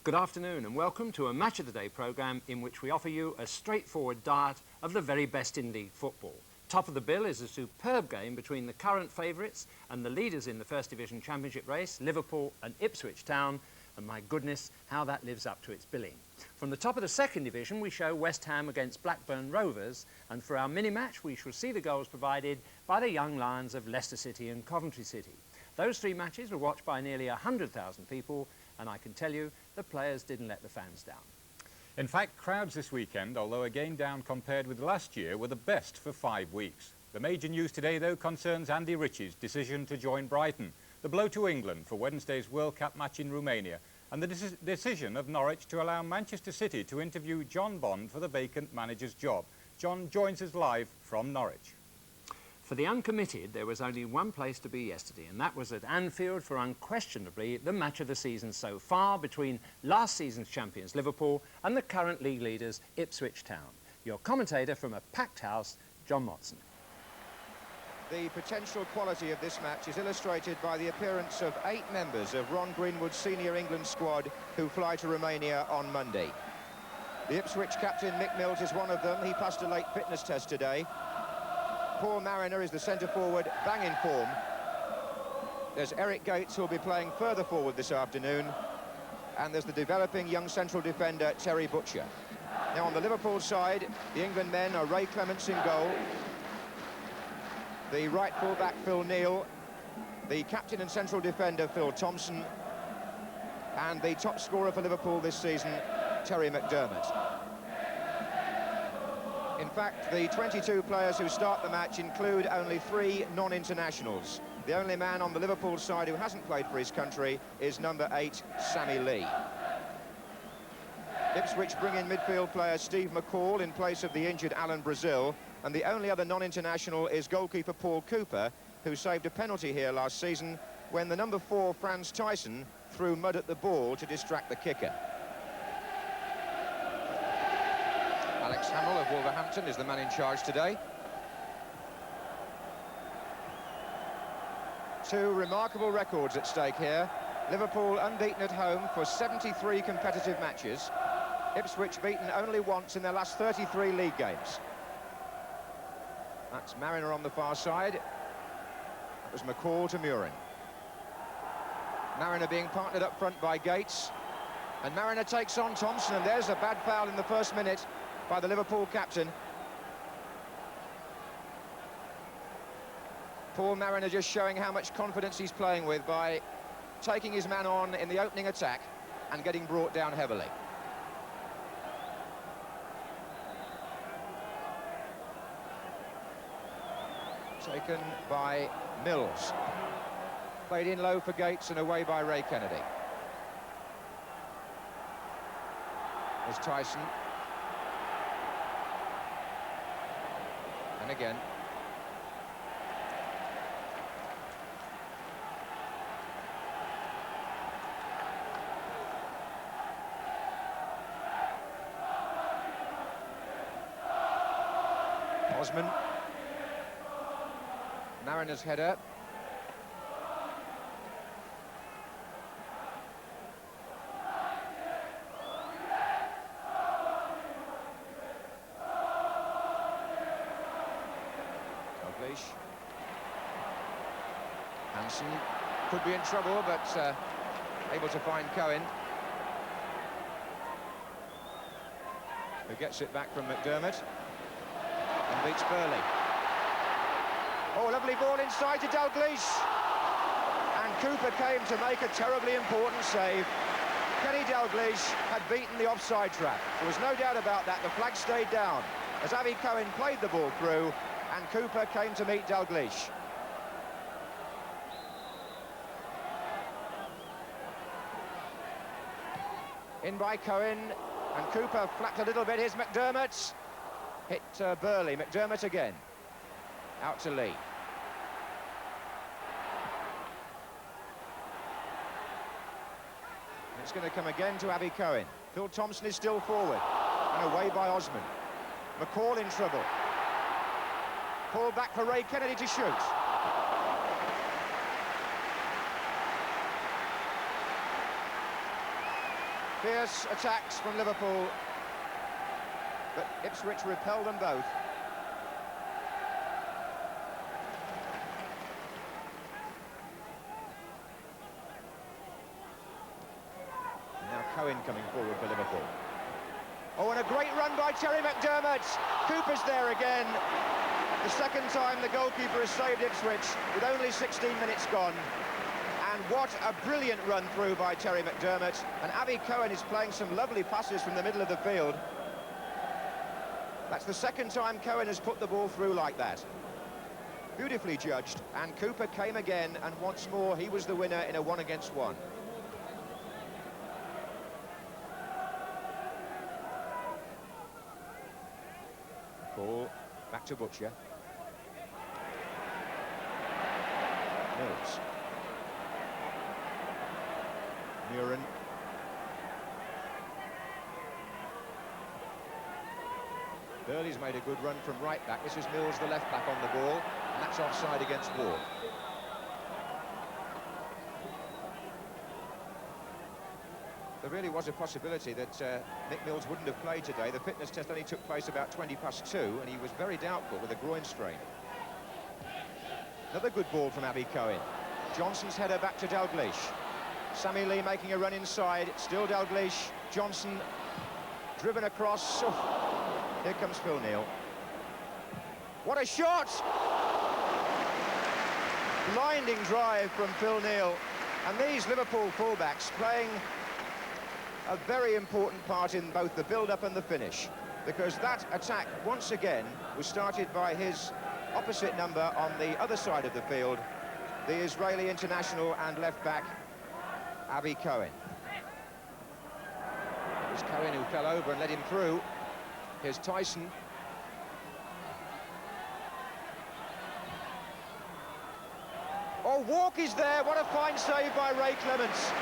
Good afternoon and welcome to a Match of the Day programme in which we offer you a straightforward diet of the very best in league football. Top of the bill is a superb game between the current favourites and the leaders in the First Division Championship race, Liverpool and Ipswich Town, and my goodness, how that lives up to its billing. From the top of the Second Division, we show West Ham against Blackburn Rovers, and for our mini-match, we shall see the goals provided by the young Lions of Leicester City and Coventry City. Those three matches were watched by nearly 100,000 people, and I can tell you the players didn't let the fans down. In fact, crowds this weekend, although again down compared with last year, were the best for 5 weeks. The major news today, though, concerns Andy Ritchie's decision to join Brighton, the blow to England for Wednesday's World Cup match in Romania, and the decision of Norwich to allow Manchester City to interview John Bond for the vacant manager's job. John joins us live from Norwich. For the uncommitted, there was only one place to be yesterday, and that was at Anfield for unquestionably the match of the season so far between last season's champions Liverpool and the current league leaders Ipswich Town. Your commentator from a packed house, John Motson. The potential quality of this match is illustrated by the appearance of 8 members of Ron Greenwood's senior England squad who fly to Romania on Monday. The Ipswich captain Mick Mills is one of them. He passed a late fitness test today. Paul Mariner is the centre-forward, bang in form. There's Eric Gates, who'll be playing further forward this afternoon. And there's the developing young central defender, Terry Butcher. Now, on the Liverpool side, the England men are Ray Clements in goal, the right full-back, Phil Neal, the captain and central defender, Phil Thompson, and the top scorer for Liverpool this season, Terry McDermott. In fact, the 22 players who start the match include only 3 non-internationals. The only man on the Liverpool side who hasn't played for his country is number 8, Sammy Lee. Ipswich bring in midfield player Steve McCall in place of the injured Alan Brazil, and the only other non-international is goalkeeper Paul Cooper, who saved a penalty here last season when the number 4, Franz Tyson, threw mud at the ball to distract the kicker. Alex Hamill of Wolverhampton is the man in charge today. 2 remarkable records at stake here. Liverpool unbeaten at home for 73 competitive matches. Ipswich beaten only once in their last 33 league games. That's Mariner on the far side. That was McCall to Murin. Mariner being partnered up front by Gates. And Mariner takes on Thompson, and there's a bad foul in the first minute by the Liverpool captain. Paul Mariner just showing how much confidence he's playing with by taking his man on in the opening attack and getting brought down heavily. Taken by Mills. Played in low for Gates and away by Ray Kennedy. There's Tyson. And again. Osman. Mariner's header. Hansen could be in trouble, but able to find Cohen, who gets it back from McDermott and beats Burley. Oh, lovely ball inside to Dalglish, and Cooper came to make a terribly important save. Kenny Dalglish had beaten the offside trap. There was no doubt about that. The flag stayed down as Avi Cohen played the ball through, and Cooper came to meet Dalglish. In by Cohen, and Cooper flapped a little bit. Here's McDermott. Hit Burley. McDermott again. Out to Lee. It's going to come again to Avi Cohen. Phil Thompson is still forward. And away by Osman. McCall in trouble. Pull back for Ray Kennedy to shoot. Fierce attacks from Liverpool, but Ipswich repel them both. Now Cohen coming forward for Liverpool. Oh, and a great run by Terry McDermott. Cooper's there again. The second time the goalkeeper has saved Ipswich with only 16 minutes gone. And what a brilliant run through by Terry McDermott. And Avi Cohen is playing some lovely passes from the middle of the field. That's the second time Cohen has put the ball through like that. Beautifully judged. And Cooper came again, and once more he was the winner in a 1-against-1. Ball back to Butcher. Mills. Muren. Burley's made a good run from right back. This is Mills, the left back, on the ball, and that's offside against Ward. There really was a possibility that Nick Mills wouldn't have played today. The fitness test only took place about 2:20, and he was very doubtful with a groin strain. Another good ball from Avi Cohen. Johnson's header back to Dalglish. Sammy Lee making a run inside. Still Dalglish. Johnson driven across. Oh, here comes Phil Neal. What a shot! Blinding drive from Phil Neal. And these Liverpool fullbacks playing a very important part in both the build-up and the finish, because that attack once again was started by his opposite number on the other side of the field, the Israeli international and left-back Avi Cohen. It was Cohen who fell over and let him through. Here's Tyson. Oh, Walk is there. What a fine save by Ray Clements.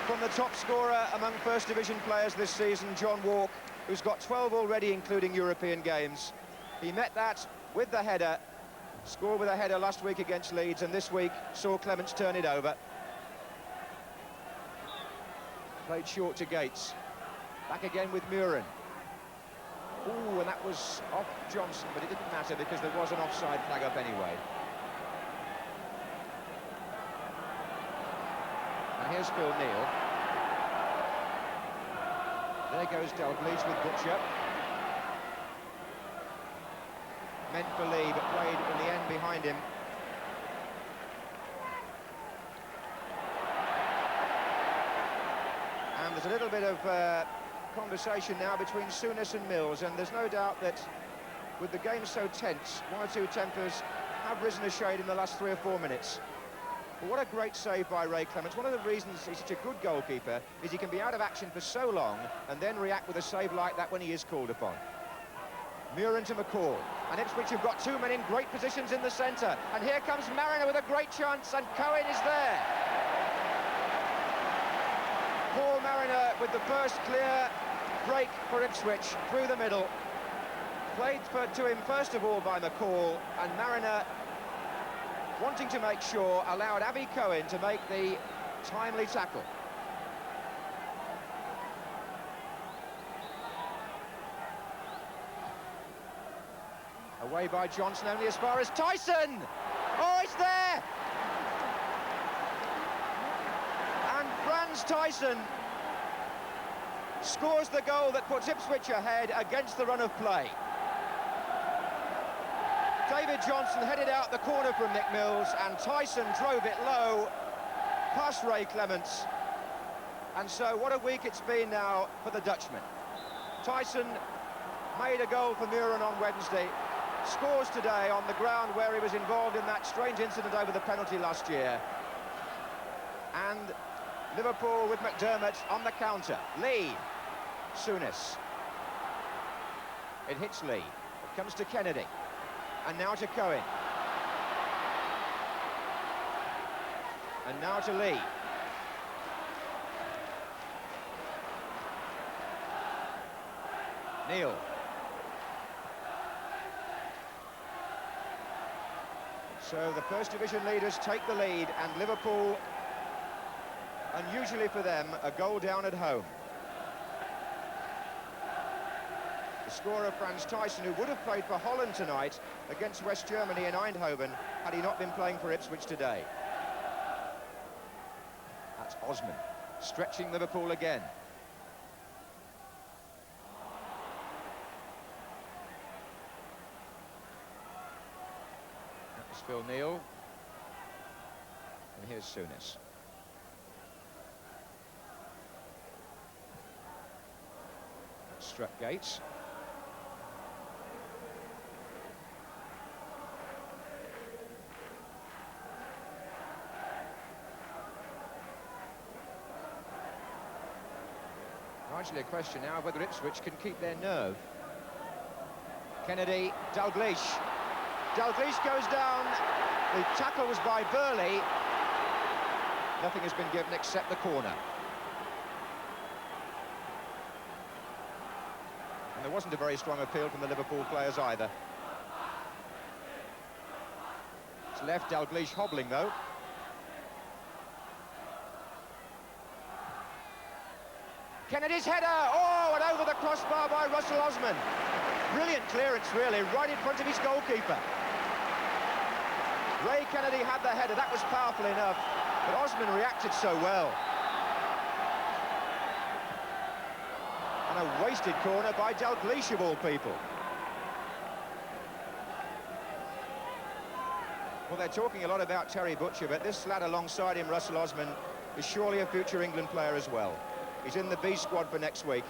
From the top scorer among First Division players this season, John Walk, who's got 12 already, including European games. He met that with the header, scored with a header last week against Leeds, and this week saw Clements turn it over. Played short to Gates. Back again with Muren. Ooh, and that was off Johnson, but it didn't matter because there was an offside flag up anyway. And here's Phil Neal. There goes Dalglish with Butcher. Meant for Lee, but played in the end behind him. And there's a little bit of conversation now between Souness and Mills, and there's no doubt that with the game so tense, one or two tempers have risen a shade in the last 3 or 4 minutes. But what a great save by Ray Clements. One of the reasons he's such a good goalkeeper is he can be out of action for so long and then react with a save like that when he is called upon. Muren to McCall, and Ipswich have got 2 men in great positions in the centre, and here comes Mariner with a great chance, and Cohen is there. Paul Mariner with the first clear break for Ipswich through the middle. Played to him first of all by McCall, and Mariner, wanting to make sure, allowed Avi Cohen to make the timely tackle. Away by Johnson, only as far as Tyson! Oh, it's there! And Franz Tyson scores the goal that puts Ipswich ahead against the run of play. David Johnson headed out the corner from Nick Mills, and Tyson drove it low past Ray Clements. And so what a week it's been now for the Dutchman. Tyson made a goal for Muren on Wednesday, scores today on the ground where he was involved in that strange incident over the penalty last year. And Liverpool with McDermott on the counter. Lee, Souness. It hits Lee. It comes to Kennedy. And now to Cohen. And now to Lee. Neal. So the First Division leaders take the lead, and Liverpool Unusually for them, a goal down at home. The scorer, Franz Thijssen, who would have played for Holland tonight against West Germany in Eindhoven had he not been playing for Ipswich today. That's Osman, stretching Liverpool again. That was Phil Neal. And here's Souness. Struck Gates. Largely a question now of whether Ipswich can keep their nerve. Kennedy, Dalglish. Dalglish goes down. The tackle was by Burley. Nothing has been given except the corner. And there wasn't a very strong appeal from the Liverpool players either. It's left Dalglish hobbling though. Kennedy's header, oh, and over the crossbar by Russell Osman. Brilliant clearance, really, right in front of his goalkeeper. Ray Kennedy had the header, that was powerful enough, but Osman reacted so well. And a wasted corner by Dalglish of all people. Well, they're talking a lot about Terry Butcher, but this lad alongside him, Russell Osman, is surely a future England player as well. He's in the B squad for next week.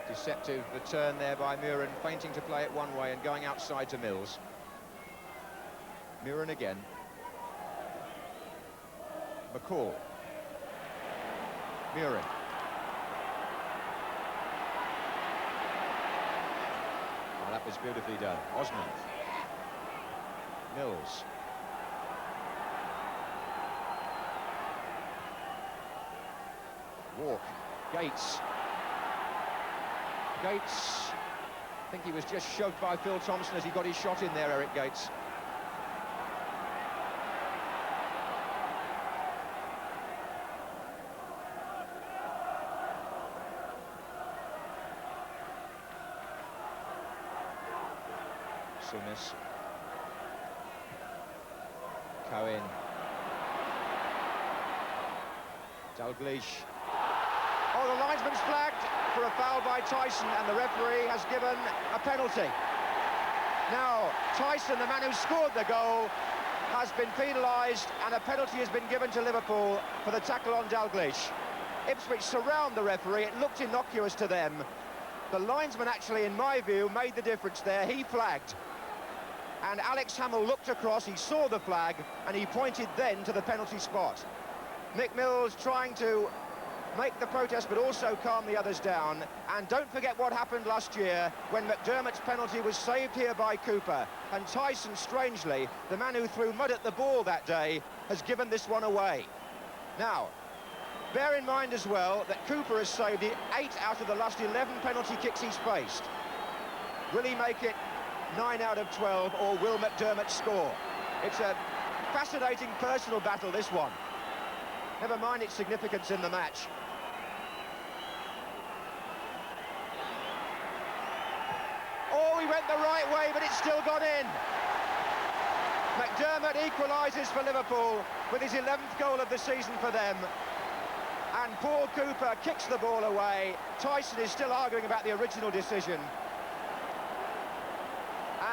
Deceptive the turn there by Muren, feinting to play it one way and going outside to Mills. Muren again. McCall. Muren. Oh, that was beautifully done. Osman. Mills. Walk. Gates. Gates. I think he was just shoved by Phil Thompson as he got his shot in there, Eric Gates. Souness. Cohen. Dalglish. Oh, the linesman's flagged for a foul by Thijssen, and the referee has given a penalty. Now, Thijssen, the man who scored the goal, has been penalised, and a penalty has been given to Liverpool for the tackle on Dalglish. Ipswich surround the referee. It looked innocuous to them. The linesman actually, in my view, made the difference there. He flagged. And Alex Hamill looked across, he saw the flag, and he pointed then to the penalty spot. Mick Mills trying to make the protest, but also calm the others down. And don't forget what happened last year when McDermott's penalty was saved here by Cooper. And Thijssen, strangely, the man who threw mud at the ball that day, has given this one away. Now, bear in mind as well that Cooper has saved 8 out of the last 11 penalty kicks he's faced. Will he make it 9 out of 12, or will McDermott score? It's a fascinating personal battle, this one. Never mind its significance in the match. Oh, he went the right way, but it's still gone in. McDermott equalises for Liverpool with his 11th goal of the season for them. And Paul Cooper kicks the ball away. Thijssen is still arguing about the original decision.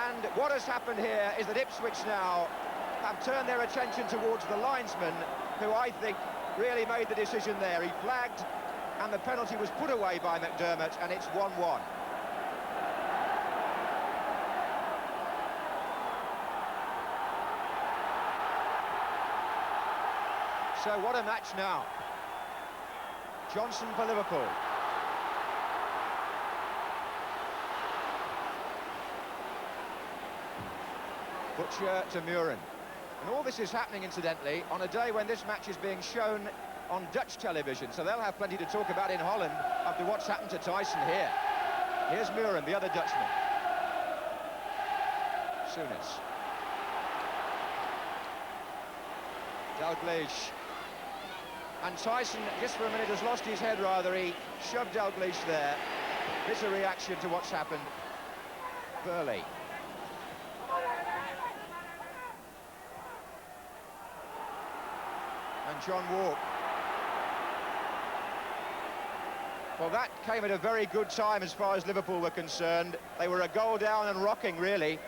And what has happened here is that Ipswich now have turned their attention towards the linesman, who I think really made the decision there. He flagged, and the penalty was put away by McDermott, and it's 1-1. So what a match now. Johnson for Liverpool. Butcher to Muren. And all this is happening, incidentally, on a day when this match is being shown on Dutch television, so they'll have plenty to talk about in Holland after what's happened to Thijssen here. Here's Muren, the other Dutchman. Souness. Dalglish. And Tyson, just for a minute, has lost his head rather. He shoved Dalglish there. Bitter reaction to what's happened. Burley. And John Walk. Well, that came at a very good time as far as Liverpool were concerned. They were a goal down and rocking, really.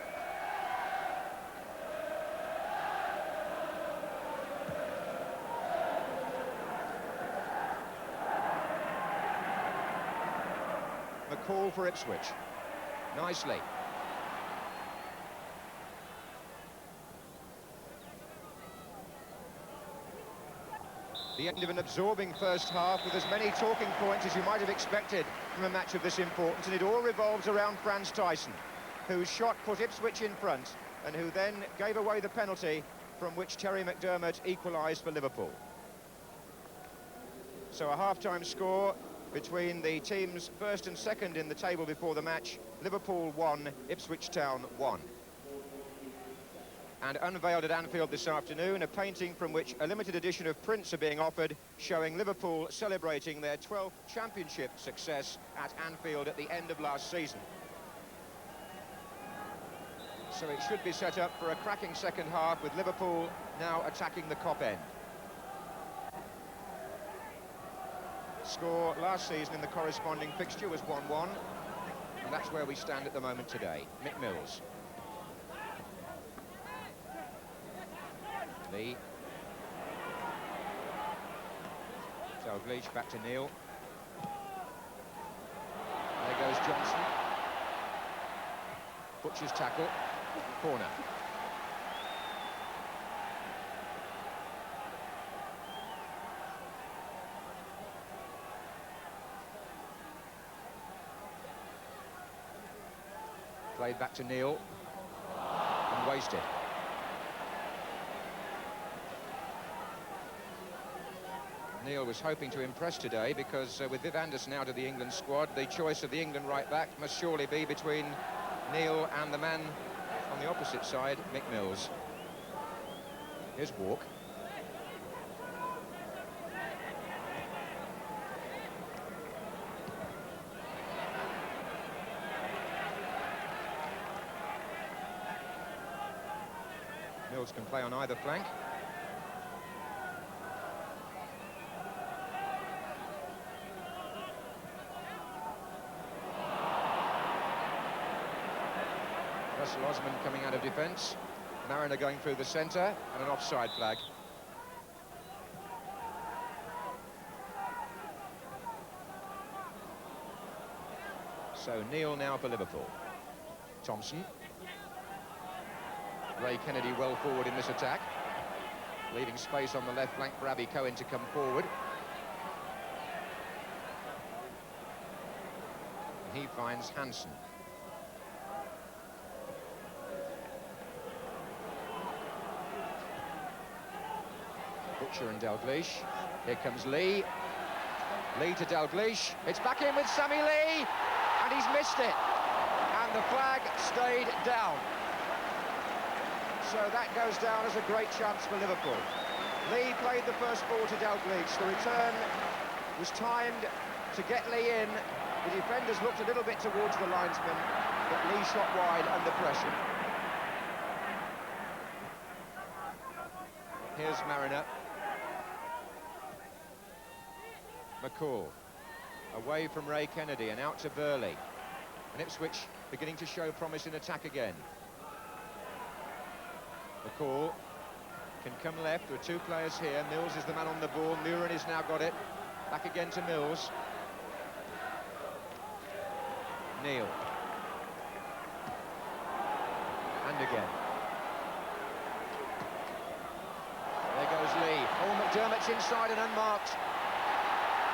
McCall for Ipswich. Nicely. The end of an absorbing first half with as many talking points as you might have expected from a match of this importance, and it all revolves around Franz Tyson, whose shot put Ipswich in front and who then gave away the penalty from which Terry McDermott equalised for Liverpool. So a half-time score between the teams first and second in the table before the match. Liverpool 1, Ipswich Town 1. And unveiled at Anfield this afternoon, a painting from which a limited edition of prints are being offered, showing Liverpool celebrating their 12th championship success at Anfield at the end of last season. So it should be set up for a cracking second half, with Liverpool now attacking the Kop end. Score last season in the corresponding fixture was 1-1, and that's where we stand at the moment today. Mick Mills. Lee. Dalglish back to Neil. There goes Johnson. Butcher's tackle. Corner. Played back to Neil. And wasted. Neil was hoping to impress today because with Viv Anderson out of the England squad, the choice of the England right-back must surely be between Neil and the man on the opposite side, Mick Mills. Here's Walk. Mills can play on either flank. Russell Osman coming out of defence. Mariner going through the centre, and an offside flag. So Neil now for Liverpool. Thompson. Ray Kennedy well forward in this attack, leaving space on the left flank for Abby Cohen to come forward. And he finds Hansen. Butcher and Dalglish. Here comes Lee. Lee to Dalglish. It's back in with Sammy Lee, and he's missed it. And the flag stayed down. So that goes down as a great chance for Liverpool. Lee played the first ball to Dalglish. The return was timed to get Lee in. The defenders looked a little bit towards the linesman, but Lee shot wide under pressure. Here's Mariner. McCall, away from Ray Kennedy and out to Burley. And Ipswich beginning to show promise in attack again. McCall can come left. There are two players here. Mills is the man on the ball. Muren has now got it. Back again to Mills. Neil. And again. There goes Lee. Oh, McDermott's inside and unmarked.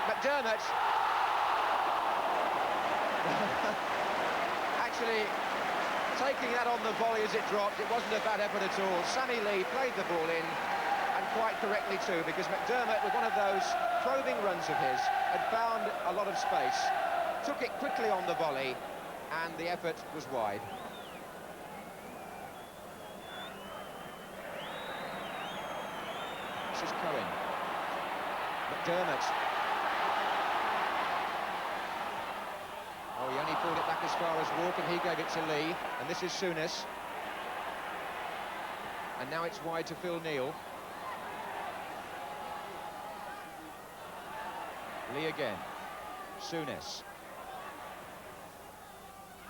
McDermott actually taking that on the volley as it dropped. It wasn't a bad effort at all. Sammy Lee played the ball in, and quite correctly too, because McDermott, with one of those probing runs of his, had found a lot of space, took it quickly on the volley, and the effort was wide. McDermott. Oh, he only pulled it back as far as Walk, and he gave it to Lee. And this is Souness. And now it's wide to Phil Neal. Lee again. Souness.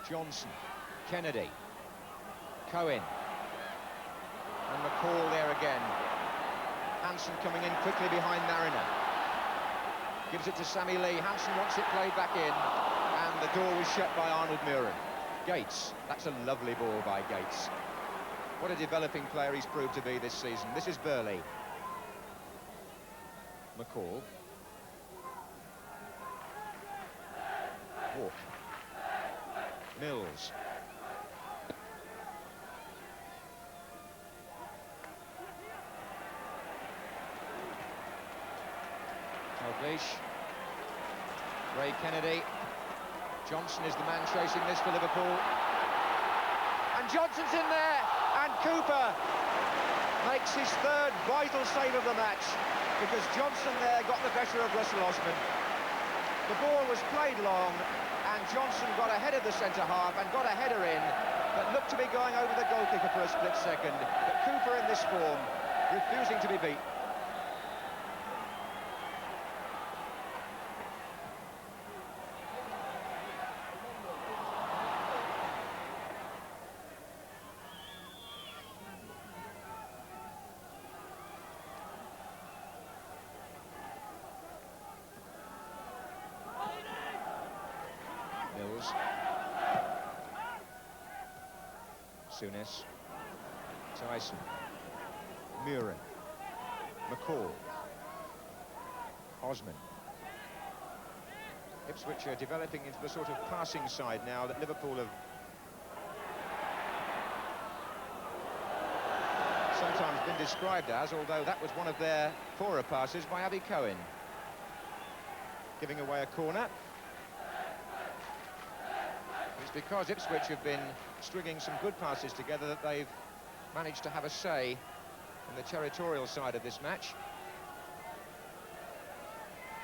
Johnson. Kennedy. Cohen. And McCall there again. Hansen coming in quickly behind Mariner. Gives it to Sammy Lee. Hansen wants it played back in. And the door was shut by Arnold Muren. Gates. That's a lovely ball by Gates. What a developing player he's proved to be this season. This is Burley. McCall. Walk. Mills. Dalglish. Ray Kennedy. Johnson is the man chasing this for Liverpool. And Johnson's in there, and Cooper makes his third vital save of the match, because Johnson there got the better of Russell Osman. The ball was played long, and Johnson got ahead of the centre-half and got a header in that looked to be going over the goalkeeper for a split second. But Cooper in this form, refusing to be beat. Mills. Souness. Tyson. Muren. McCall. Osman. Ipswich are developing into the sort of passing side now that Liverpool have sometimes been described as, although that was one of their poorer passes by Abby Cohen. Giving away a corner. It's because Ipswich have been stringing some good passes together that they've managed to have a say in the territorial side of this match.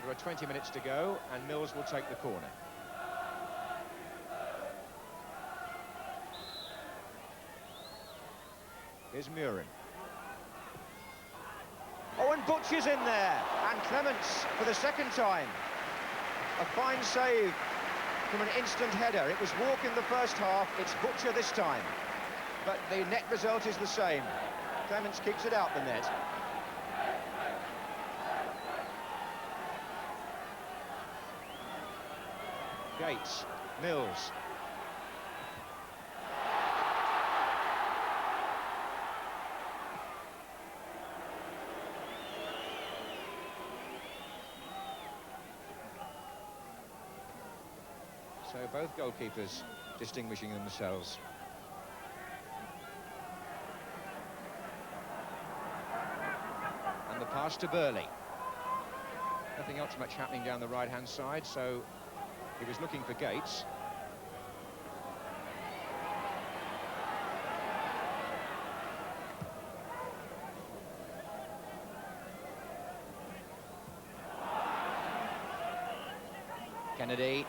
There are 20 minutes to go, and Mills will take the corner. Here's Muren. Oh, and Butcher's in there, and Clements for the second time. A fine save from an instant header. It was Walk in the first half, it's Butcher this time. But the net result is the same. Clements keeps it out the net. Gates, Mills. So both goalkeepers distinguishing themselves. And the pass to Burley. Nothing else much happening down the right-hand side, so he was looking for Gates. Kennedy.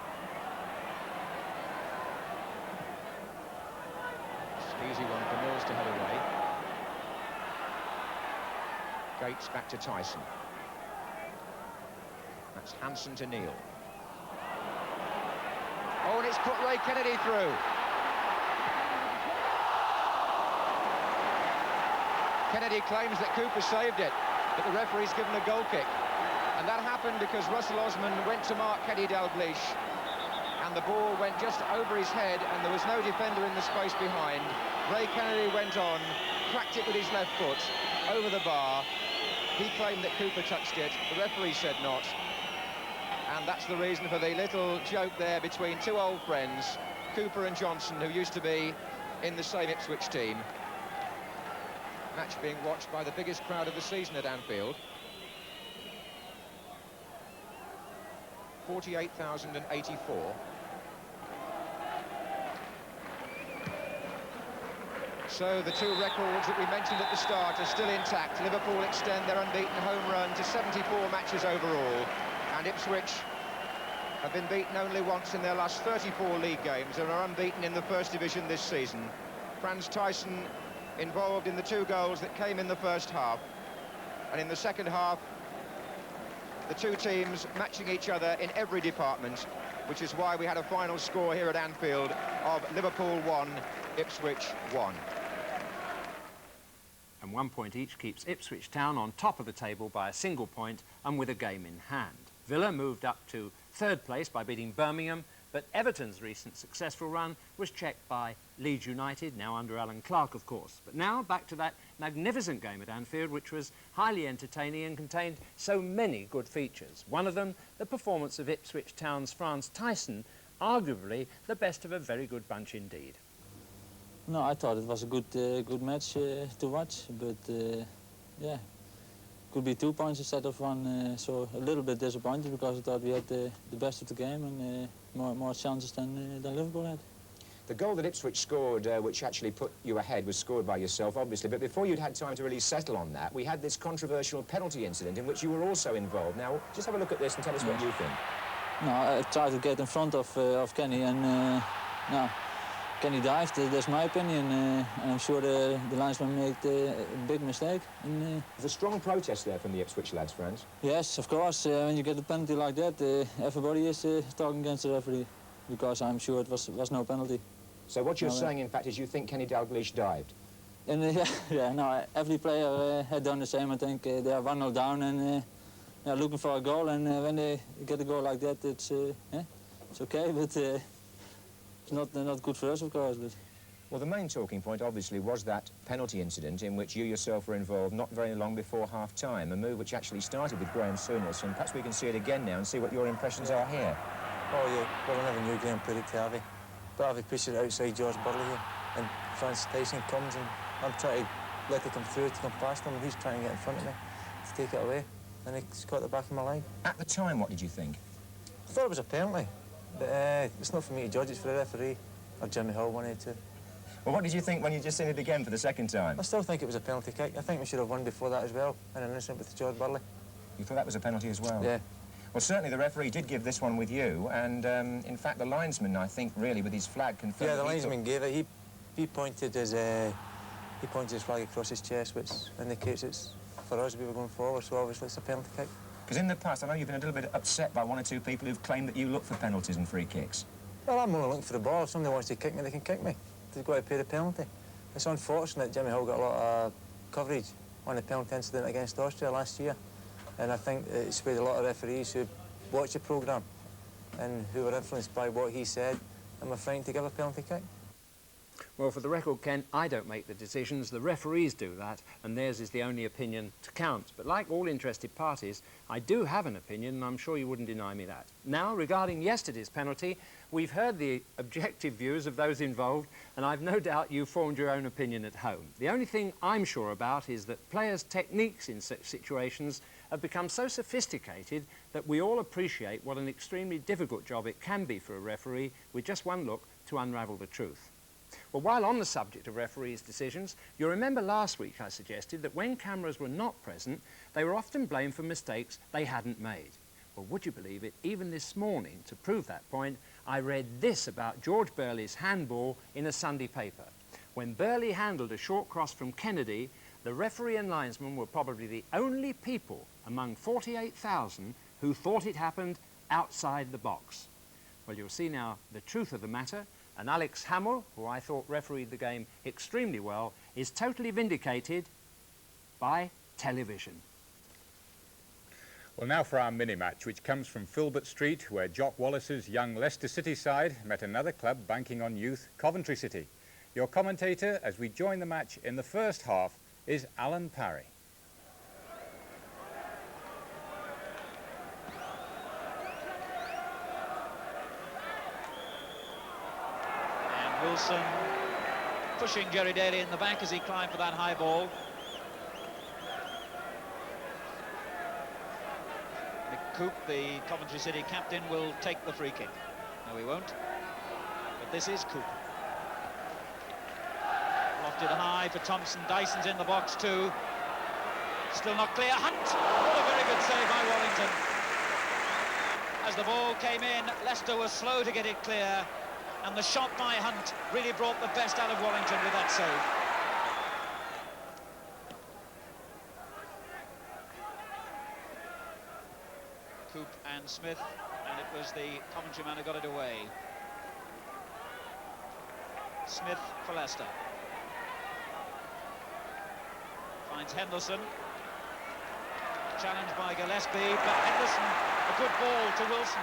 Easy one for Mills to head away. Gates back to Tyson. That's Hansen to Neal. Oh, and it's put Ray Kennedy through. Kennedy claims that Cooper saved it, but the referee's given a goal kick. And that happened because Russell Osman went to mark Kenny Dalglish, and the ball went just over his head, and there was no defender in the space behind. Ray Kennedy went on, cracked it with his left foot over the bar. He claimed that Cooper touched it. The referee said not. And that's the reason for the little joke there between two old friends, Cooper and Johnson, who used to be in the same Ipswich team. Match being watched by the biggest crowd of the season at Anfield. 48,084. So the two records that we mentioned at the start are still intact. Liverpool extend their unbeaten home run to 74 matches overall, and Ipswich have been beaten only once in their last 34 league games and are unbeaten in the First Division this season. Franz Tyson involved in the two goals that came in the first half, and in the second half the two teams matching each other in every department, which is why we had a final score here at Anfield of Liverpool 1, Ipswich 1. And 1 point each keeps Ipswich Town on top of the table by a single point and with a game in hand. Villa moved up to third place by beating Birmingham, but Everton's recent successful run was checked by Leeds United, now under Alan Clark, of course. But now back to that magnificent game at Anfield, which was highly entertaining and contained so many good features. One of them, the performance of Ipswich Town's Franz Tyson, arguably the best of a very good bunch indeed. No, I thought it was a good match to watch, but yeah, could be 2 points instead of one. So a little bit disappointed because I thought we had the best of the game and more chances than Liverpool had. The goal that Ipswich scored, which actually put you ahead, was scored by yourself, obviously. But before you'd had time to really settle on that, we had this controversial penalty incident in which you were also involved. Now, just have a look at this and tell us what you think. No, I tried to get in front of Kenny and no. Kenny dived, that's my opinion, and I'm sure the linesman made a big mistake. There's a strong protest there from the Ipswich lads, Franz. Yes, of course, when you get a penalty like that, everybody is talking against the referee, because I'm sure it was no penalty. So what you're saying, in fact, is you think Kenny Dalglish dived? And yeah, no, every player had done the same. I think they are 1-0 down and looking for a goal, and when they get a goal like that, it's okay, but it's not good for us, of course. But well, the main talking point, obviously, was that penalty incident in which you yourself were involved not very long before half-time, a move which actually started with Graham Souness, and perhaps we can see it again now and see what your impressions are here. Oh, yeah, well, I never knew Graham put it to Harvey. But Harvey pushed it outside George Burley here, and Franz Tyson comes, and I'm trying to let it come through to come past him, and he's trying to get in front of me to take it away, and he's caught the back of my leg. At the time, what did you think? I thought it was a penalty, but it's not for me to judge, it's for the referee, or Jimmy Hill, one of the two. Well, what did you think when you just seen it again for the second time? I still think it was a penalty kick. I think we should have won before that as well, in an incident with George Burley. You thought that was a penalty as well? Yeah. Well, certainly the referee did give this one with you, and in fact the linesman, I think, really with his flag confirmed. Yeah, the linesman gave it. He pointed his flag across his chest, which indicates it's for us. We were going forward, so obviously it's a penalty kick. Because in the past, I know you've been a little bit upset by one or two people who've claimed that you look for penalties and free kicks. Well, I'm only looking for the ball. If somebody wants to kick me, they can kick me. They've got to pay the penalty. It's unfortunate Jimmy Hill got a lot of coverage on the penalty incident against Austria last year. And I think it swayed a lot of referees who watched the programme and who were influenced by what he said and were frightened to give a penalty kick. Well, for the record, Ken, I don't make the decisions. The referees do that, and theirs is the only opinion to count. But like all interested parties, I do have an opinion, and I'm sure you wouldn't deny me that. Now, regarding yesterday's penalty, we've heard the objective views of those involved, and I've no doubt you formed your own opinion at home. The only thing I'm sure about is that players' techniques in such situations have become so sophisticated that we all appreciate what an extremely difficult job it can be for a referee with just one look to unravel the truth. Well, while on the subject of referees' decisions, you'll remember last week I suggested that when cameras were not present, they were often blamed for mistakes they hadn't made. Well, would you believe it, even this morning, to prove that point, I read this about George Burley's handball in a Sunday paper. When Burley handled a short cross from Kennedy, the referee and linesman were probably the only people among 48,000 who thought it happened outside the box. Well, you'll see now the truth of the matter, and Alex Hamill, who I thought refereed the game extremely well, is totally vindicated by television. Well, now for our mini-match, which comes from Filbert Street, where Jock Wallace's young Leicester City side met another club banking on youth, Coventry City. Your commentator, as we join the match in the first half, is Alan Parry. And Wilson pushing Jerry Daly in the back as he climbed for that high ball. Coop, the Coventry City captain, will take the free kick. No, he won't. But this is Coop. Blocked Lifted high for Thompson. Dyson's in the box too. Still not clear. Hunt! What a very good save by Wallington. As the ball came in, Leicester was slow to get it clear, and the shot by Hunt really brought the best out of Wallington with that save. Coop and Smith, and it was the Coventry man who got it away. Smith for Leicester. Finds Henderson. Challenged by Gillespie, but Henderson, a good ball to Wilson.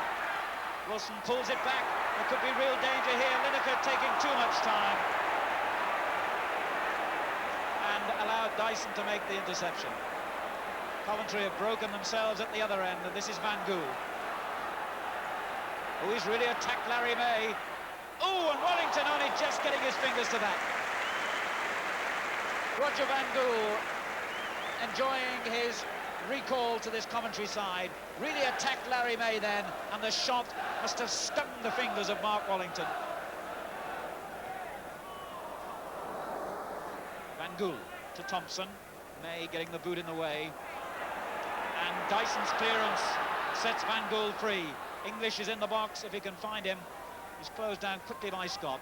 Wilson pulls it back. There could be real danger here. Lineker taking too much time. And allowed Dyson to make the interception. Coventry have broken themselves at the other end, and this is Van Gool. Oh, he's really attacked Larry May. Oh, and Wallington only just getting his fingers to that. Roger Van Gool enjoying his recall to this Coventry side. Really attacked Larry May then, and the shot must have stung the fingers of Mark Wallington. Van Gool to Thompson. May getting the boot in the way. And Dyson's clearance sets Van Gool free. English is in the box if he can find him. He's closed down quickly by Scott.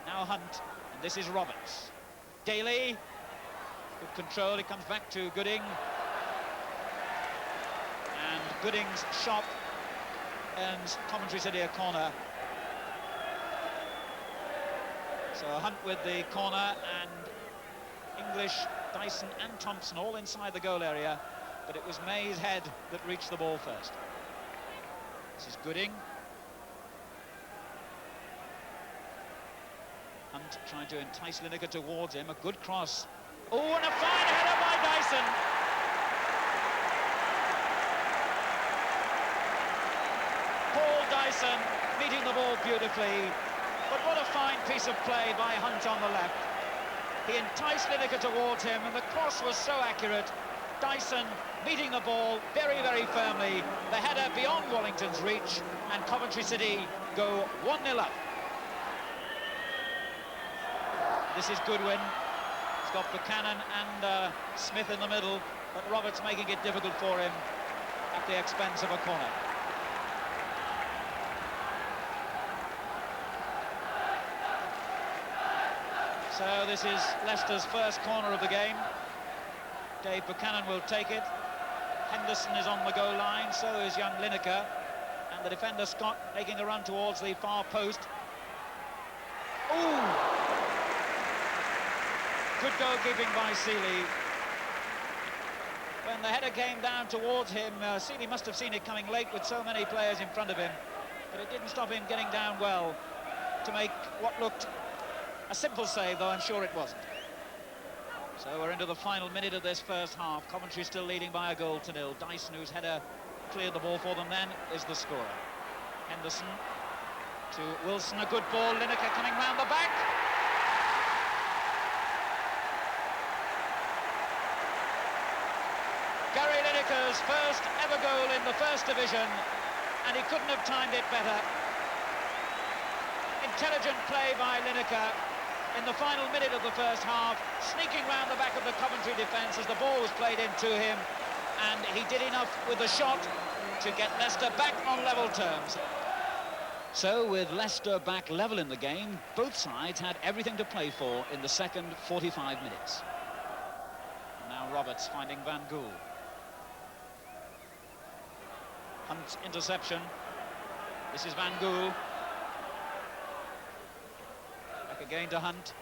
Now Hunt, and this is Roberts. Daly, good control, he comes back to Gooding. And Gooding's shot earns Coventry City a corner. So Hunt with the corner, and English, Dyson and Thompson all inside the goal area, but it was May's head that reached the ball first. This is Gooding. Hunt trying to entice Lineker towards him. A good cross. Oh, and a fine header by Dyson. Paul Dyson meeting the ball beautifully. But what a fine piece of play by Hunt on the left. He enticed Lineker towards him, and the cross was so accurate. Dyson meeting the ball very, very firmly. The header beyond Wallington's reach, and Coventry City go 1-0 up. This is Goodwin. He's got Buchanan and Smith in the middle, but Roberts making it difficult for him at the expense of a corner. So this is Leicester's first corner of the game. Dave Buchanan will take it. Henderson is on the goal line, so is young Lineker. And the defender Scott making a run towards the far post. Ooh! Good goalkeeping by Seeley. When the header came down towards him, Seeley must have seen it coming late with so many players in front of him, but it didn't stop him getting down well to make what looked a simple save, though I'm sure it wasn't. So we're into the final minute of this first half. Coventry still leading by a goal to nil. Dyson, whose header cleared the ball for them then, is the scorer. Henderson to Wilson, a good ball. Lineker coming round the back. Gary Lineker's first ever goal in the First Division, and he couldn't have timed it better. Intelligent play by Lineker in the final minute of the first half, sneaking round the back of the Coventry defence as the ball was played into him, and he did enough with the shot to get Leicester back on level terms. So with Leicester back level in the game, both sides had everything to play for in the second 45 minutes. Now Roberts finding Van Gool. Hunt's interception. This is Van Gool. Back again to Hunt.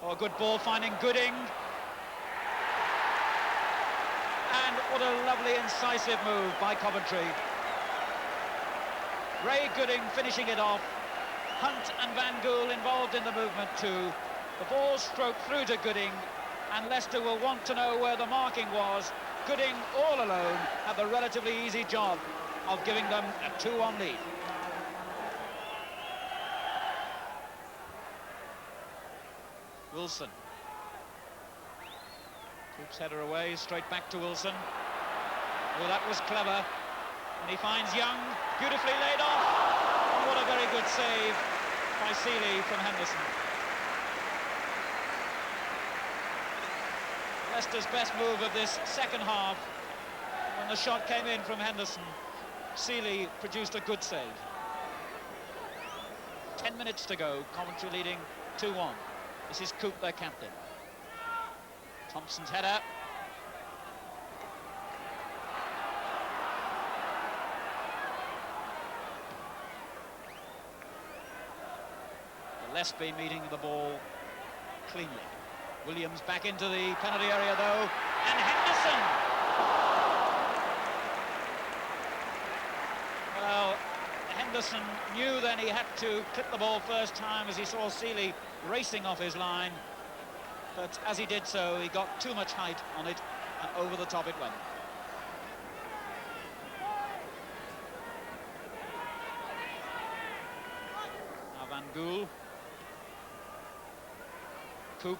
Oh, a good ball finding Gooding. And what a lovely incisive move by Coventry. Ray Gooding finishing it off. Hunt and Van Gool involved in the movement too. The ball stroked through to Gooding, and Leicester will want to know where the marking was. Gooding, all alone, had the relatively easy job of giving them a 2-1 lead. Wilson. Keeps header away, straight back to Wilson. Oh, that was clever. And he finds Young, beautifully laid off. And what a very good save by Seeley from Henderson. Leicester's best move of this second half. When the shot came in from Henderson, Seeley produced a good save. 10 minutes to go, Coventry leading 2-1. This is Coop, their captain. Thompson's header. Gillespie meeting the ball cleanly. Williams back into the penalty area though, and Henderson! Well, Henderson knew then he had to clip the ball first time as he saw Seeley racing off his line, but as he did so, he got too much height on it, and over the top it went. Now Van Gool. Coop.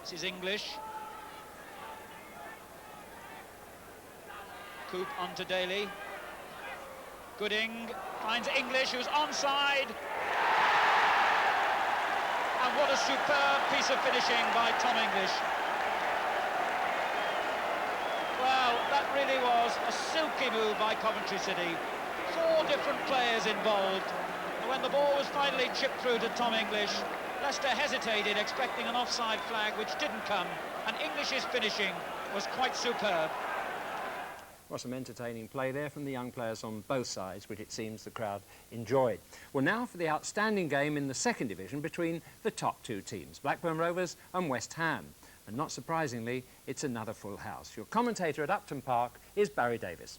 This is English. Coop onto Daly. Gooding finds English, who's onside. And what a superb piece of finishing by Tom English. Well, that really was a silky move by Coventry City. 4 different players involved. And when the ball was finally chipped through to Tom English, Leicester hesitated, expecting an offside flag, which didn't come, and English's finishing was quite superb. Well, some entertaining play there from the young players on both sides, which it seems the crowd enjoyed. Well, now for the outstanding game in the second division between the top 2 teams, Blackburn Rovers and West Ham. And not surprisingly, it's another full house. Your commentator at Upton Park is Barry Davis.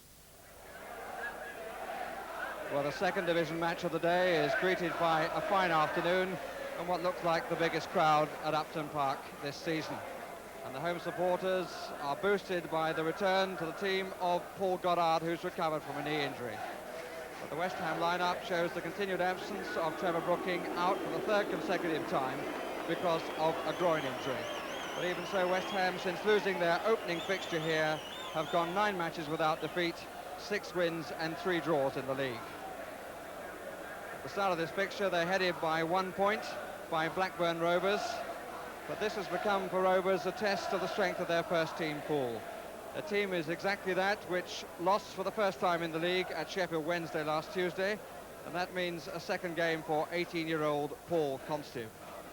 Well, the second division match of the day is greeted by a fine afternoon and what looks like the biggest crowd at Upton Park this season. And the home supporters are boosted by the return to the team of Paul Goddard, who's recovered from a knee injury. But the West Ham lineup shows the continued absence of Trevor Brooking, out for the 3rd consecutive time because of a groin injury. But even so, West Ham, since losing their opening fixture here, have gone 9 matches without defeat, 6 wins and 3 draws in the league. At the start of this fixture, they're headed by 1 point by Blackburn Rovers, but this has become for Rovers a test of the strength of their first-team pool. Their team is exactly that which lost for the first time in the league at Sheffield Wednesday last Tuesday, and that means a second game for 18-year-old Paul Constive.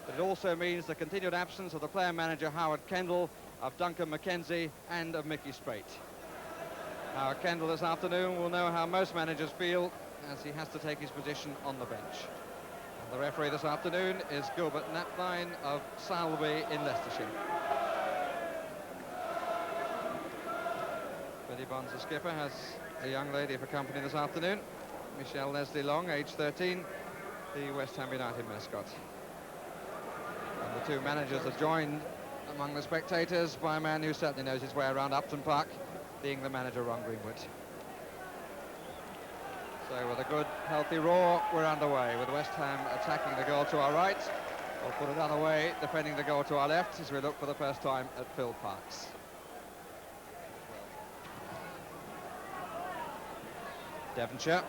But it also means the continued absence of the player-manager Howard Kendall, of Duncan McKenzie and of Mickey Sprate. Howard Kendall this afternoon will know how most managers feel as he has to take his position on the bench. And the referee this afternoon is Gilbert Knapline of Salby in Leicestershire. Billy Bonds, the skipper, has a young lady for company this afternoon, Michelle Leslie Long, age 13, the West Ham United mascot. And the 2 managers are joined among the spectators by a man who certainly knows his way around Upton Park, being the manager, Ron Greenwood. So with a good, healthy roar, we're underway, with West Ham attacking the goal to our right, or put it another way, defending the goal to our left, as we look for the first time at Phil Parks. Devonshire.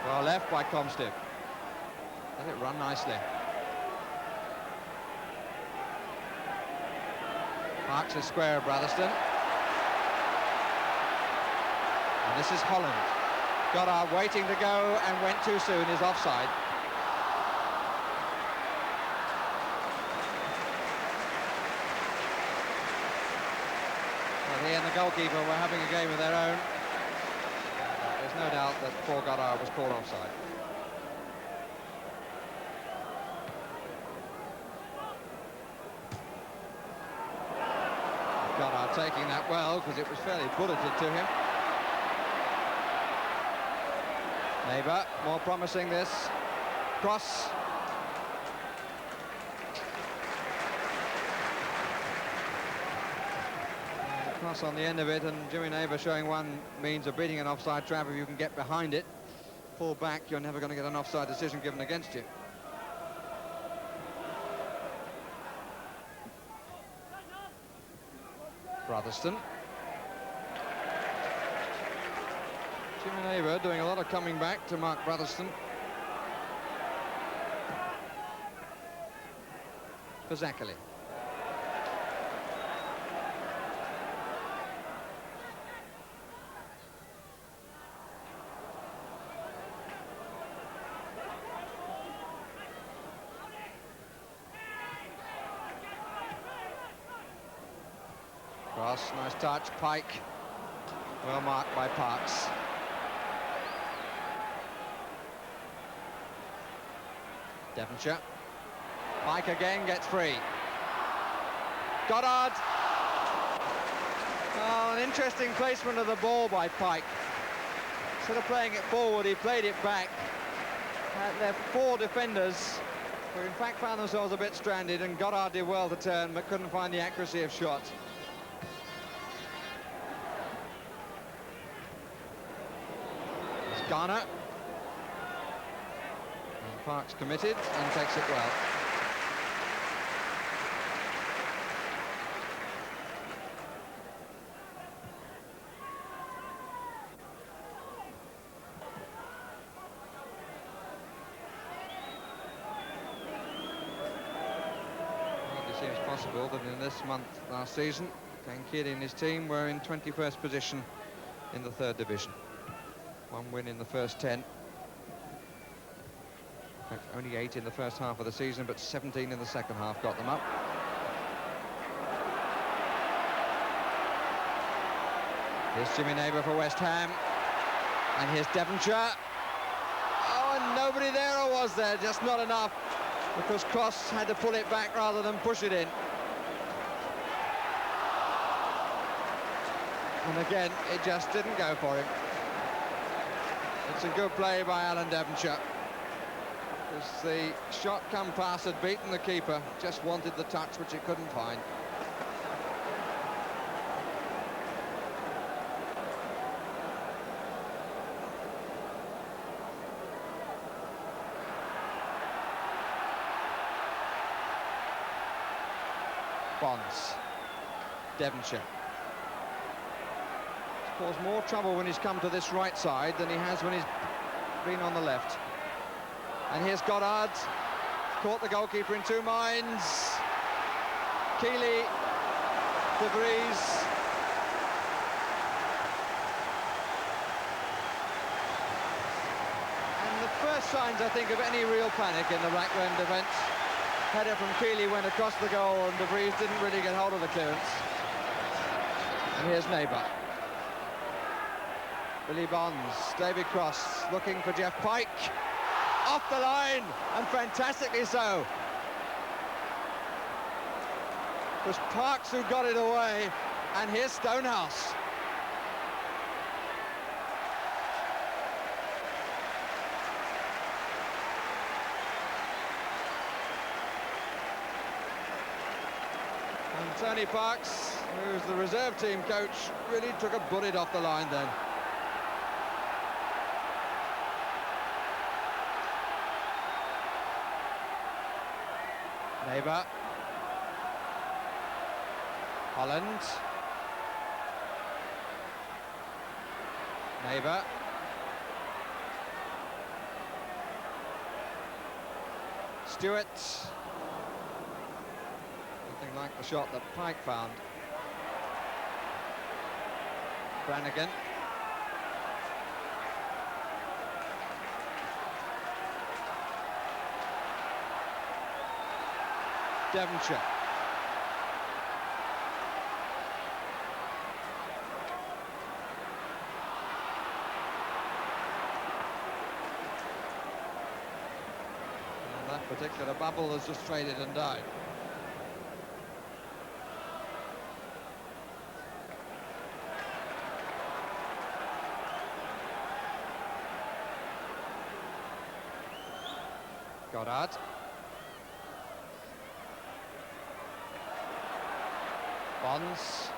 Well left by Comstive. Let it run nicely. Parks is square of Brotherston. And this is Holland. Goddard waiting to go and went too soon, is offside. Well, he and the goalkeeper were having a game of their own. There's no doubt that Paul Goddard was called offside. Goddard taking that well, because it was fairly bulleted to him. Neighbour, more promising this. Cross. Cross on the end of it, and Jimmy Neighbour showing one means of beating an offside trap if you can get behind it. Pull back, you're never going to get an offside decision given against you. Brotherston. Jimmy Neighbour doing a lot of coming back to Mark Brotherston. for Zakali. Cross, nice touch, Pike. Well marked by Parks. Devonshire. Pike again gets free. Goddard. Oh, an interesting placement of the ball by Pike. Instead of playing it forward, he played it back. There are 4 defenders who in fact found themselves a bit stranded, and Goddard did well to turn but couldn't find the accuracy of shot. It's Garner. And Parks committed and takes it well. Seems possible that in this month last season, Kankid and his team were in 21st position in the 3rd division. 1 win in the first 10. In fact, only 8 in the first half of the season, but 17 in the second half got them up. Here's Jimmy Neighbour for West Ham. And here's Devonshire. Oh, and nobody there, or was there? Just not enough, because Cross had to pull it back rather than push it in. And again, it just didn't go for him. It's a good play by Alan Devonshire. Because the shot come past had beaten the keeper, just wanted the touch which it couldn't find. Bonds. Devonshire. He's caused more trouble when he's come to this right side than he has when he's been on the left. And here's Goddard. Caught the goalkeeper in 2 minds. Keeley. De Vries. And the first signs, I think, of any real panic in the Blackburn defence. Header from Keeley went across the goal and De Vries didn't really get hold of the clearance. And here's Neighbour. Billy Bonds, David Cross looking for Jeff Pike. Off the line, and fantastically so. It was Parks who got it away, and here's Stonehouse. And Tony Parks, who's the reserve team coach, really took a bullet off the line then. Neighbour. Holland. Neighbour. Stewart. Nothing like the shot that Pike found. Brannigan. Devonshire. And that particular bubble has just faded and died. Goddard. Bonds.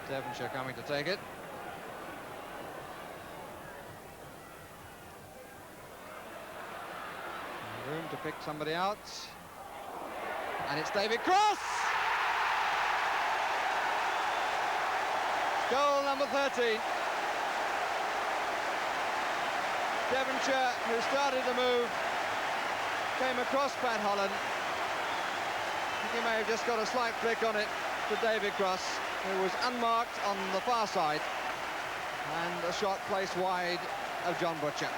Devonshire coming to take it. Room to pick somebody out. And it's David Cross! Goal number 13. Devonshire, who started the move, came across Pat Holland. I think he may have just got a slight flick on it to David Cross, who was unmarked on the far side, and a shot placed wide of John Butcher.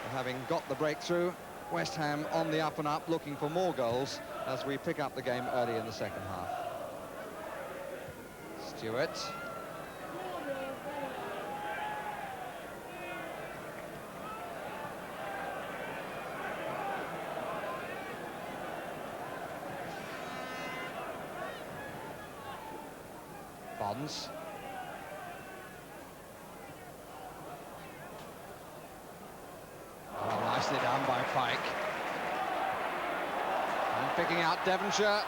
And having got the breakthrough, West Ham on the up and up, looking for more goals as we pick up the game early in the second half. Stewart. Bonds. Oh, nicely done by Pike. And picking out Devonshire.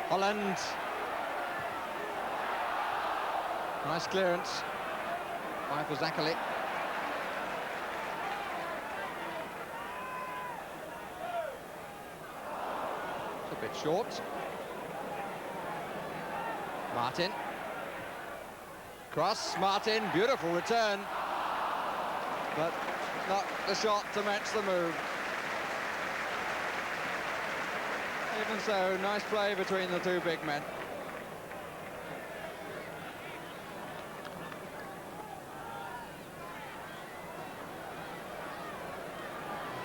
Holland. Nice clearance by Fazakerley. It's a bit short. Martin. Cross, Martin, beautiful return. But not the shot to match the move. Even so, nice play between the two big men.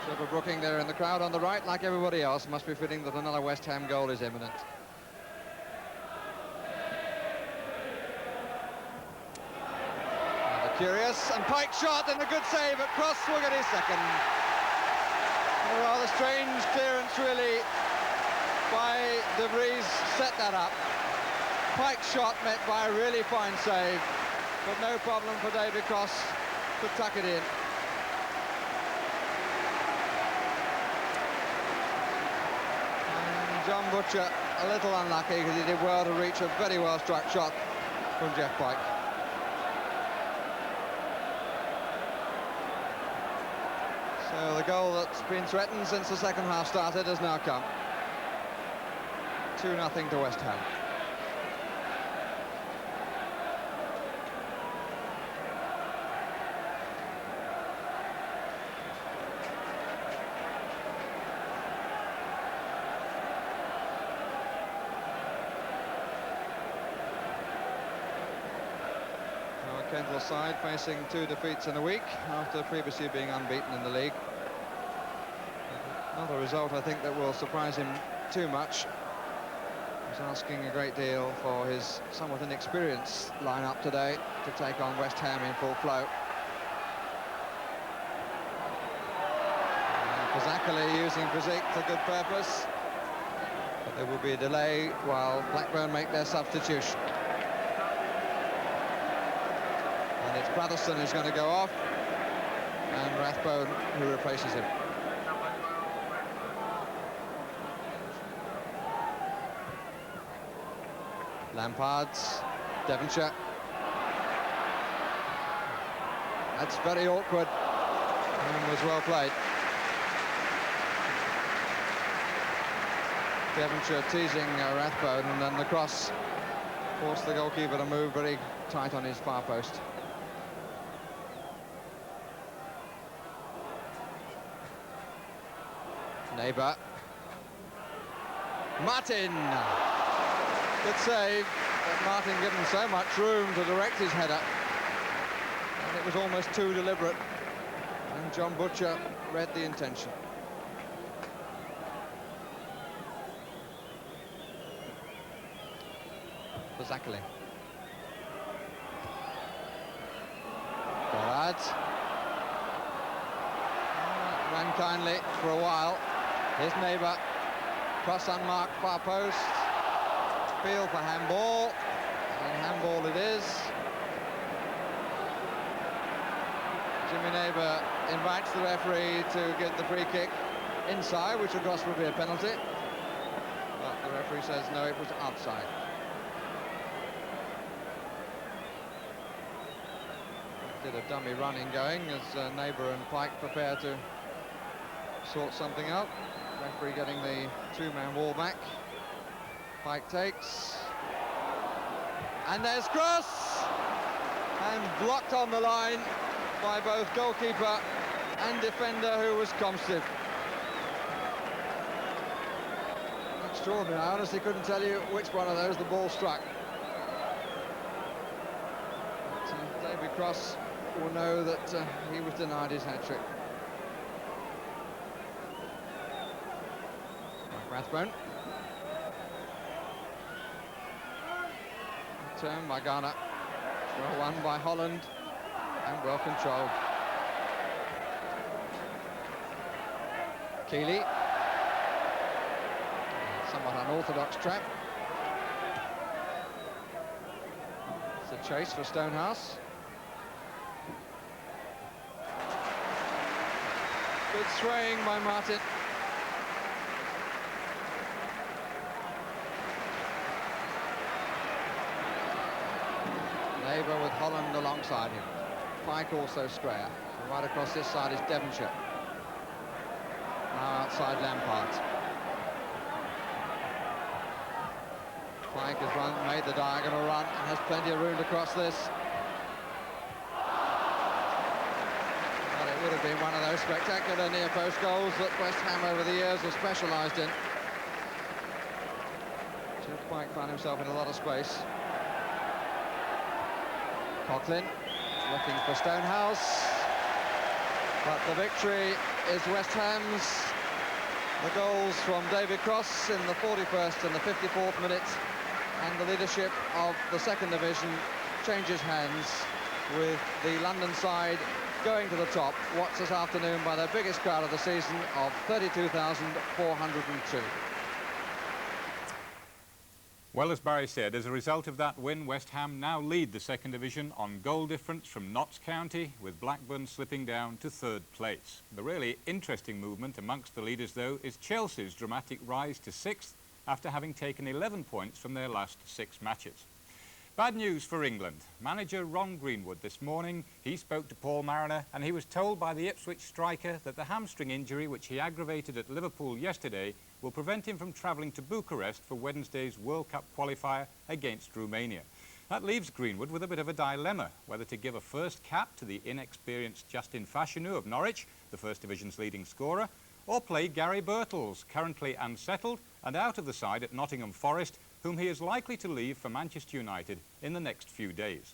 Trevor Brooking there in the crowd on the right, like everybody else, must be feeling that another West Ham goal is imminent. Curious, and Pike shot, and a good save at Cross will get his second. A rather strange clearance, really, by De Vries, set that up. Pike's shot met by a really fine save, but no problem for David Cross to tuck it in. And John Butcher a little unlucky because he did well to reach a very well-struck shot from Jeff Pike. So the goal that's been threatened since the second half started has now come. 2-0 to West Ham. Kendall's side facing 2 defeats in a week after previously being unbeaten in the league. Not a result, I think, that will surprise him too much. He's asking a great deal for his somewhat inexperienced lineup today to take on West Ham in full flow. Fazakerley using physique to good purpose, but there will be a delay while Blackburn make their substitution. And it's Brotherson who's going to go off, and Rathbone who replaces him. Lampard's, Devonshire. That's very awkward and was well played. Devonshire teasing Rathbone, and then the cross forced the goalkeeper to move very tight on his far post. Neighbour. Martin. Good save, but Martin given so much room to direct his header, and it was almost too deliberate, and John Butcher read the intention. Fazakerley. Gerrard. Ran kindly for a while. His neighbour. Cross unmarked, far post. Appeal for handball, and handball it is. Jimmy Neighbour invites the referee to give the free kick inside, which of course would be a penalty, but the referee says no, it was outside. Did a dummy running going as Neighbour and Pike prepare to sort something out. Referee getting the 2-man wall back. Pike takes, and there's Cross, and blocked on the line by both goalkeeper and defender, who was Comstive. Extraordinary. I honestly couldn't tell you which one of those the ball struck. But, David Cross will know that he was denied his hat-trick. Rathbone. Turn by Ghana. Well won by Holland and well controlled. Keeley. Somewhat unorthodox trap. It's a chase for Stonehouse. Good swaying by Martin. Labour with Holland alongside him. Pike also square. And right across this side is Devonshire. Now outside Lampard. Pike has made the diagonal run and has plenty of room to cross this. But it would have been one of those spectacular near-post goals that West Ham over the years have specialised in. Jeff Pike found himself in a lot of space. Coughlin looking for Stonehouse, but the victory is West Ham's. The goals from David Cross in the 41st and the 54th minute, and the leadership of the second division changes hands, with the London side going to the top, watched this afternoon by their biggest crowd of the season of 32,402. Well, as Barry said, as a result of that win, West Ham now lead the second division on goal difference from Notts County, with Blackburn slipping down to third place. The really interesting movement amongst the leaders, though, is Chelsea's dramatic rise to sixth after having taken 11 points from their last 6 matches. Bad news for England. Manager Ron Greenwood this morning, he spoke to Paul Mariner, and he was told by the Ipswich striker that the hamstring injury which he aggravated at Liverpool yesterday will prevent him from travelling to Bucharest for Wednesday's World Cup qualifier against Romania. That leaves Greenwood with a bit of a dilemma, whether to give a first cap to the inexperienced Justin Fashanu of Norwich, the First Division's leading scorer, or play Gary Birtles, currently unsettled and out of the side at Nottingham Forest, whom he is likely to leave for Manchester United in the next few days.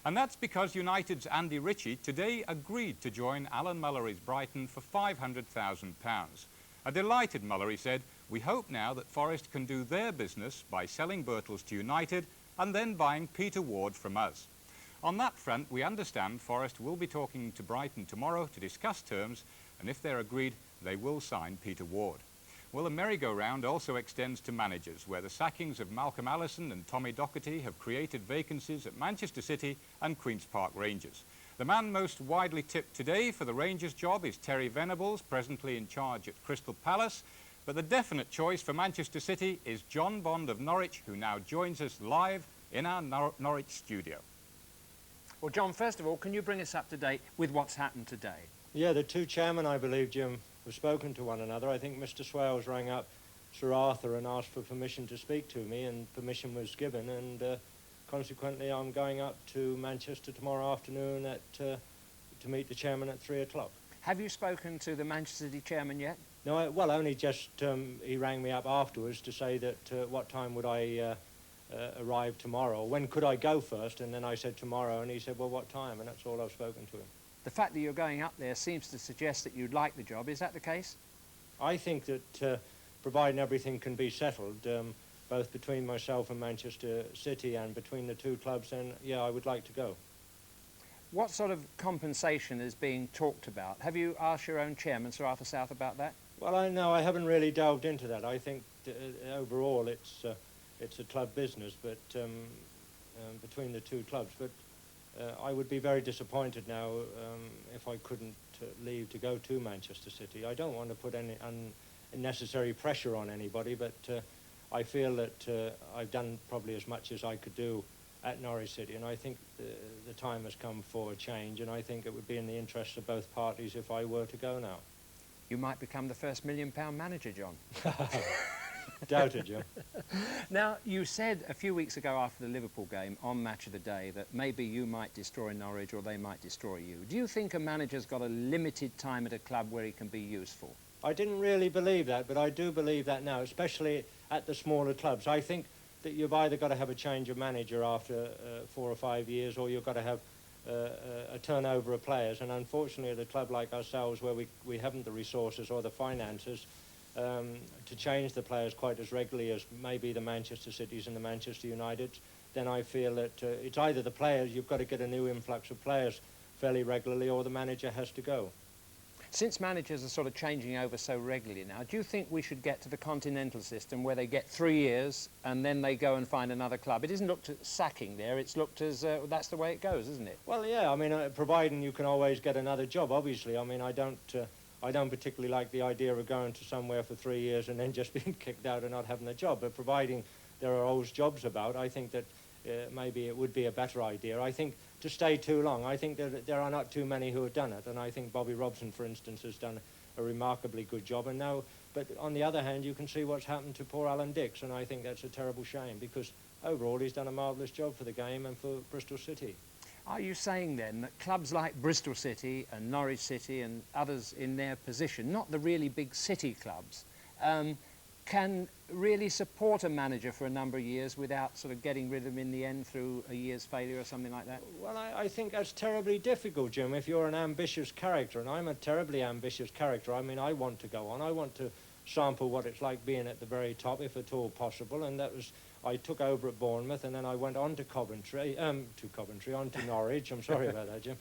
And that's because United's Andy Ritchie today agreed to join Alan Mullery's Brighton for £500,000. A delighted Mullery said, "We hope now that Forest can do their business by selling Birtles to United and then buying Peter Ward from us." On that front, we understand Forest will be talking to Brighton tomorrow to discuss terms, and if they're agreed, they will sign Peter Ward. Well, the merry-go-round also extends to managers, where the sackings of Malcolm Allison and Tommy Docherty have created vacancies at Manchester City and Queen's Park Rangers. The man most widely tipped today for the Rangers job is Terry Venables, presently in charge at Crystal Palace. But the definite choice for Manchester City is John Bond of Norwich, who now joins us live in our Norwich studio. Well, John, first of all, can you bring us up to date with what's happened today? Yeah, the two chairmen, I believe, Jim, have spoken to one another. I think Mr. Swales rang up Sir Arthur and asked for permission to speak to me, and permission was given, and consequently I'm going up to Manchester tomorrow afternoon to meet the chairman at 3 o'clock. Have you spoken to the Manchester City chairman yet? No, well, only just he rang me up afterwards to say that what time would I arrive tomorrow, when could I go first, and then I said tomorrow, and he said, well, what time, and that's all I've spoken to him. The fact that you're going up there seems to suggest that you'd like the job. Is that the case? I think that providing everything can be settled, both between myself and Manchester City and between the two clubs, then, yeah, I would like to go. What sort of compensation is being talked about? Have you asked your own chairman, Sir Arthur South, about that? Well, I haven't really delved into that. I think overall it's a club business, but between the two clubs. But I would be very disappointed now if I couldn't leave to go to Manchester City. I don't want to put any unnecessary pressure on anybody, but I feel that I've done probably as much as I could do at Norwich City, and I think the time has come for a change, and I think it would be in the interest of both parties if I were to go now. You might become the first £1 million manager, John. Doubt it, Jim. Now, you said a few weeks ago after the Liverpool game on Match of the Day that maybe you might destroy Norwich or they might destroy you. Do you think a manager's got a limited time at a club where he can be useful? I didn't really believe that, but I do believe that now, especially at the smaller clubs. I think that you've either got to have a change of manager after 4 or 5 years, or you've got to have a turnover of players. And unfortunately, at a club like ourselves, where we haven't the resources or the finances to change the players quite as regularly as maybe the Manchester Cities and the Manchester Uniteds, then I feel that it's either the players, you've got to get a new influx of players fairly regularly, or the manager has to go. Since managers are sort of changing over so regularly now, do you think we should get to the continental system where they get 3 years and then they go and find another club? It isn't looked at sacking there, it's looked as that's the way it goes, isn't it? Well, yeah, I mean, providing you can always get another job, obviously. I mean, I don't particularly like the idea of going to somewhere for 3 years and then just being kicked out and not having a job. But providing there are always jobs about, I think that maybe it would be a better idea. I think to stay too long, I think that there are not too many who have done it. And I think Bobby Robson, for instance, has done a remarkably good job. And now, but on the other hand, you can see what's happened to poor Alan Dix. And I think that's a terrible shame, because overall he's done a marvellous job for the game and for Bristol City. Are you saying then that clubs like Bristol City and Norwich City and others in their position, not the really big city clubs, can really support a manager for a number of years without sort of getting rid of him in the end through a year's failure or something like that? Well, I think that's terribly difficult, Jim, if you're an ambitious character, and I'm a terribly ambitious character. I mean, I want to go on. I want to sample what it's like being at the very top, if at all possible, and that was... I took over at Bournemouth, and then I went on to Coventry, on to Norwich. I'm sorry about that, Jim.